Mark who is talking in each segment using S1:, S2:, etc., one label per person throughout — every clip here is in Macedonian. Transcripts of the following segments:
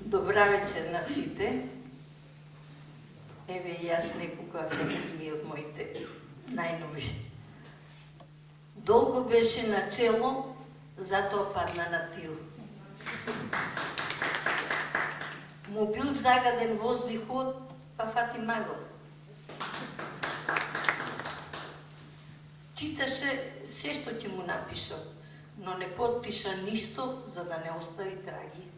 S1: Добра вечер на сите. Еве и јас неколку афемизми од моите најнови. Долго беше на чело, затоа падна на тил. Му бил загаден воздухот, па фати магла. Читаше се што ќе му напишат, но не подпиша ништо за да не остави траги.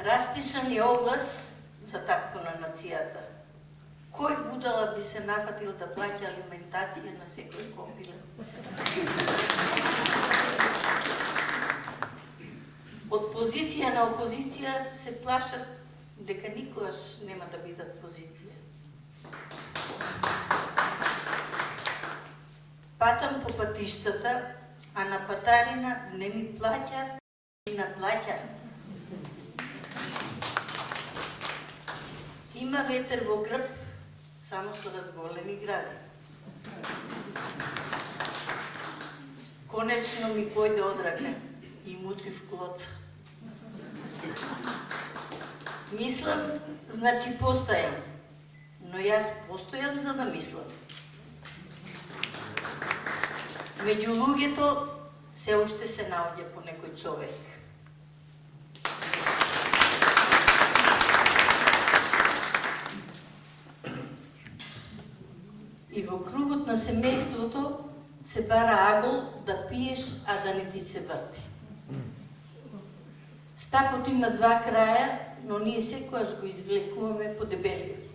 S1: Распишан е оглас за такто на нацијата. Кој будала би се нафатил да плаќа алиментација на секој копиле? Од позиција на опозиција се плашат дека никогаш нема да бидат позиција. Патам по патиштата, а на патарина не ми плаќа и наплаќаат. Има ветер во грб, само со разголени гради. Конечно ми појде одрака и мутрив клоца. Мислам, значи постојам, но јас постојам за да мислам. Меѓу луѓето се уште се наоѓа по некој човек. И во кругот на семејството се бара агол да пиеш, а да не ти се врти. Стапот има два краја, но ние секојаш го извлекуваме по дебелиот.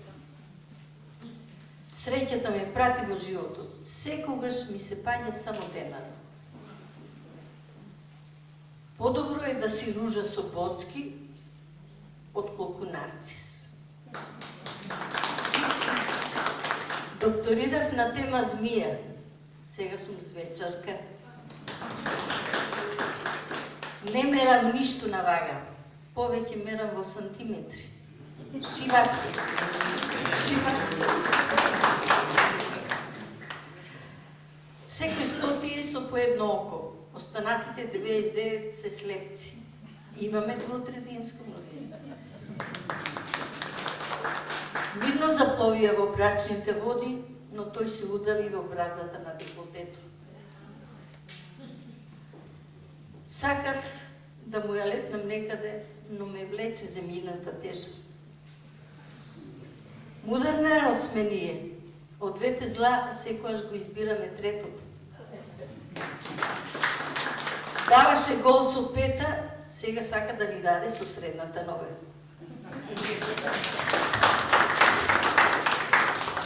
S1: Среќата ме прати во животот. Секогаш ми се паѓа само денар. Подобро е да си ружа со боцки, отколку нарцис. Докторирав на тема змија. Сега сум звечарка. Не мерам ништо на вага. Повеќе мерам во сантиметри. Шивачки. Секој 100 е со по едно око. Останатите 99 се слепци. Имаме двотретинско мнозинство. Мирно запловија во брачните води, но тој се удари во бразата на деколтето. Сакав да му ја летнам некаде, но ме влече земјината тежест. Мудар народ сме ние. Од двете зла секојаш го избираме третото. Даваше гол со пета, сега сака да ни даде со средната нога.